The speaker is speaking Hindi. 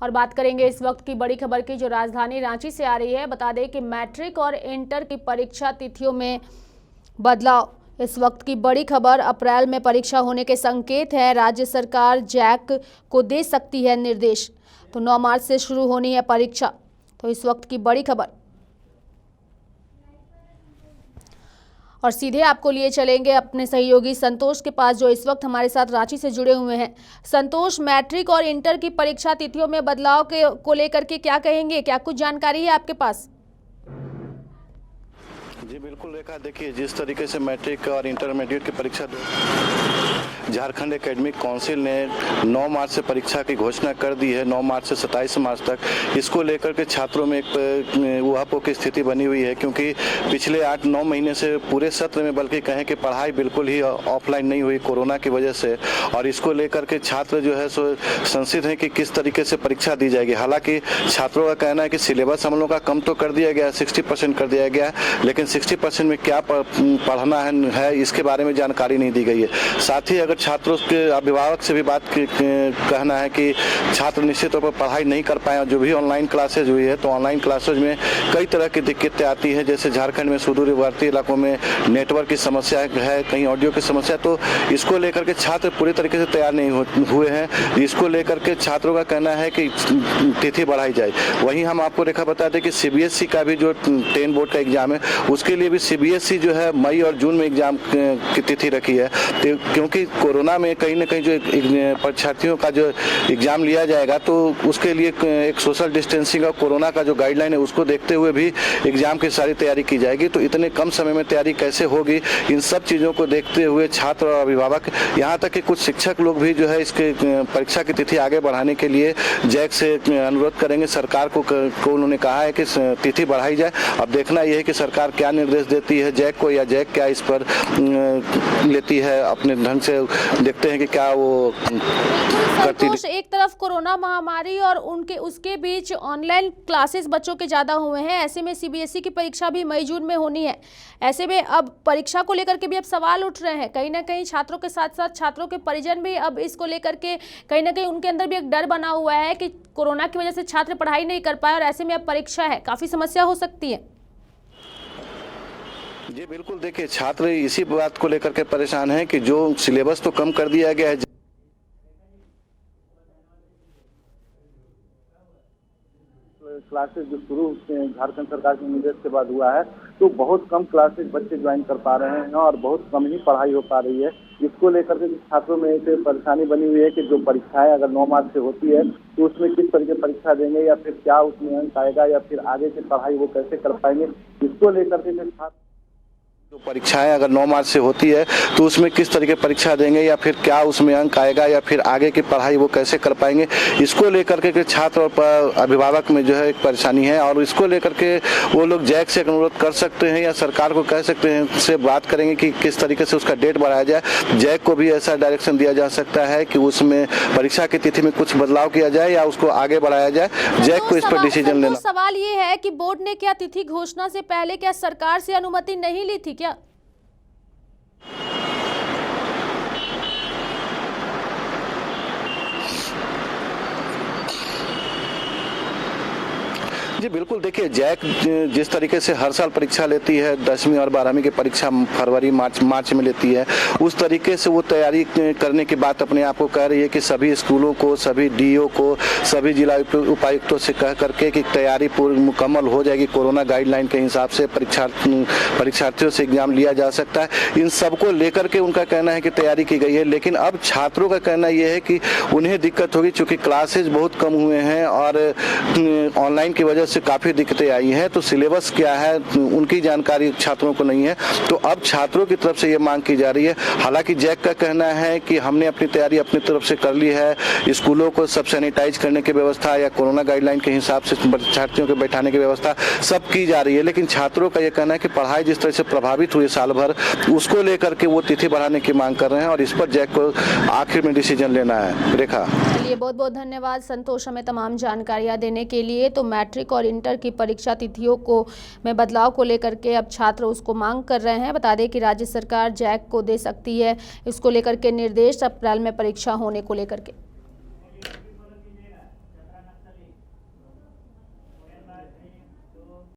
और बात करेंगे इस वक्त की बड़ी खबर की जो राजधानी रांची से आ रही है। बता दें कि मैट्रिक और इंटर की परीक्षा तिथियों में बदलाव। इस वक्त की बड़ी खबर, अप्रैल में परीक्षा होने के संकेत है। राज्य सरकार जैक को दे सकती है निर्देश। तो 9 मार्च से शुरू होनी है परीक्षा। तो इस वक्त की बड़ी खबर और सीधे आपको लिए चलेंगे अपने सहयोगी संतोष के पास, जो इस वक्त हमारे साथ रांची से जुड़े हुए हैं। संतोष, मैट्रिक और इंटर की परीक्षा तिथियों में बदलाव को लेकर के क्या कहेंगे? क्या कुछ जानकारी है आपके पास? जी बिल्कुल रेखा, देखिए जिस तरीके से मैट्रिक और इंटरमीडिएट की परीक्षा झारखंड एकेडमिक काउंसिल ने 9 मार्च से परीक्षा की घोषणा कर दी है, 9 मार्च से 27 मार्च तक। इसको लेकर के छात्रों में एक ऊहापोह की स्थिति बनी हुई है, क्योंकि पिछले 8-9 महीने से पूरे सत्र में बल्कि कहें कि पढ़ाई बिल्कुल ही ऑफलाइन नहीं हुई कोरोना की वजह से। और इसको लेकर के छात्र जो है सो संशित हैं कि किस तरीके से परीक्षा दी जाएगी। हालांकि छात्रों का कहना है कि सिलेबस हम लोग का कम तो कर दिया गया, 60% कर दिया गया, लेकिन 60% में क्या पढ़ना है इसके बारे में जानकारी नहीं दी गई है। साथ ही अगर छात्रों के अभिभावक से भी बात कहना है कि छात्र निश्चित तौर पर पढ़ाई नहीं कर पाए। जो भी ऑनलाइन क्लासेज हुई है तो ऑनलाइन क्लासेज में कई तरह की दिक्कतें आती हैं, जैसे झारखंड में सुदूरवर्ती इलाकों में नेटवर्क की समस्या है, कहीं ऑडियो की समस्या। तो इसको लेकर के छात्र पूरी तरीके से तैयार नहीं हुए हैं। इसको लेकर के छात्रों का कहना है कि तिथि बढ़ाई जाए। वहीं हम आपको रेखा बता दें कि सीबीएसई का भी जो 10 बोर्ड का एग्जाम है उसके लिए भी सीबीएसई जो है मई और जून में एग्जाम की तिथि रखी है, क्योंकि कोरोना में कहीं ना कहीं जो परीक्षार्थियों का जो एग्जाम लिया जाएगा तो उसके लिए एक सोशल डिस्टेंसिंग और कोरोना का जो गाइडलाइन है उसको देखते हुए भी एग्जाम की सारी तैयारी की जाएगी। तो इतने कम समय में तैयारी कैसे होगी, इन सब चीज़ों को देखते हुए छात्र और अभिभावक, यहाँ तक कि कुछ शिक्षक लोग भी जो है इसके परीक्षा की तिथि आगे बढ़ाने के लिए जैक से अनुरोध करेंगे। सरकार को उन्होंने कहा है कि तिथि बढ़ाई जाए। अब देखना यह है कि सरकार क्या निर्देश देती है जैक को, या जैक क्या इस पर लेती है अपने ढंग से। देखते हैं कि क्या वो करती है। एक तरफ कोरोना महामारी और उसके बीच ऑनलाइन क्लासेस बच्चों के ज्यादा हुए हैं। ऐसे में सीबीएसई की परीक्षा भी मई जून में होनी है। ऐसे में अब परीक्षा को लेकर के भी अब सवाल उठ रहे हैं। कहीं ना कहीं छात्रों के साथ साथ छात्रों के परिजन भी अब इसको लेकर के कहीं ना कहीं उनके अंदर भी एक डर बना हुआ है कि कोरोना की वजह से छात्र पढ़ाई नहीं कर पाए और ऐसे में अब परीक्षा है, काफी समस्या हो सकती है। जी बिल्कुल, देखिए छात्र इसी बात को लेकर के परेशान हैं कि जो सिलेबस तो कम कर दिया गया है, क्लासेस जो शुरू झारखंड सरकार के निर्देश के बाद हुआ है तो बहुत कम क्लासेस बच्चे ज्वाइन कर पा रहे हैं और बहुत कम ही पढ़ाई हो पा रही है। इसको लेकर के छात्रों में एक परेशानी बनी हुई है कि जो परीक्षाएं अगर 9 मार्च से होती है तो उसमें किस तरीके परीक्षा देंगे, या फिर क्या उसमें अंक आएगा, या फिर आगे की पढ़ाई वो कैसे कर पाएंगे। इसको लेकर के छात्र जो परीक्षाएं अगर 9 मार्च से होती है तो उसमें किस तरीके परीक्षा देंगे, या फिर क्या उसमें अंक आएगा, या फिर आगे की पढ़ाई वो कैसे कर पाएंगे। इसको लेकर के छात्र और अभिभावक में जो है एक परेशानी है। और इसको लेकर के वो लोग जैक से अनुरोध कर सकते हैं या सरकार को कह सकते हैं, से बात करेंगे कि किस तरीके से उसका डेट बढ़ाया जाए। जैक को भी ऐसा डायरेक्शन दिया जा सकता है कि उसमें परीक्षा की तिथि में कुछ बदलाव किया जाए या उसको आगे बढ़ाया जाए। जैक को इस पर डिसीजन लेना। सवाल ये है कि बोर्ड ने क्या तिथि घोषणा से पहले क्या सरकार से अनुमति नहीं ली थी क्या? जी बिल्कुल, देखिए जैक जिस तरीके से हर साल परीक्षा लेती है, 10वीं और 12वीं की परीक्षा फरवरी मार्च में लेती है, उस तरीके से वो तैयारी करने की बात अपने आप को कह रही है कि सभी स्कूलों को, सभी डीओ को, सभी जिला उपायुक्तों से कह करके कि तैयारी पूरी मुकम्मल हो जाएगी। कोरोना गाइडलाइन के हिसाब से परीक्षार्थियों से एग्जाम लिया जा सकता है। इन सबको लेकर के उनका कहना है कि तैयारी की गई है। लेकिन अब छात्रों का कहना यह है कि उन्हें दिक्कत होगी, चूंकि क्लासेज बहुत कम हुए हैं और ऑनलाइन की वजह से काफी दिक्कतें आई हैं। तो सिलेबस क्या है उनकी जानकारी छात्रों को नहीं है। तो अब छात्रों की तरफ से ये मांग की जा रही है। हालांकि जैक का कहना है कि हमने अपनी तैयारी अपनी तरफ से कर ली है। स्कूलों को सब सैनिटाइज करने की व्यवस्था या कोरोना गाइडलाइन के हिसाब से छात्रों के बैठाने की व्यवस्था सब की जा रही है। लेकिन छात्रों का ये कहना है कि पढ़ाई जिस तरह से प्रभावित हुई साल भर, उसको लेकर के वो तिथि बढ़ाने की मांग कर रहे हैं और इस पर जैक को आखिर में डिसीजन लेना है। रेखा, चलिए बहुत बहुत धन्यवाद संतोष हमें तमाम जानकारियां देने के लिए। तो मैट्रिक और इंटर की परीक्षा तिथियों में बदलाव को लेकर के अब छात्र उसको मांग कर रहे हैं। बता दें कि राज्य सरकार जैक को दे सकती है इसको लेकर के निर्देश, अप्रैल में परीक्षा होने को लेकर के।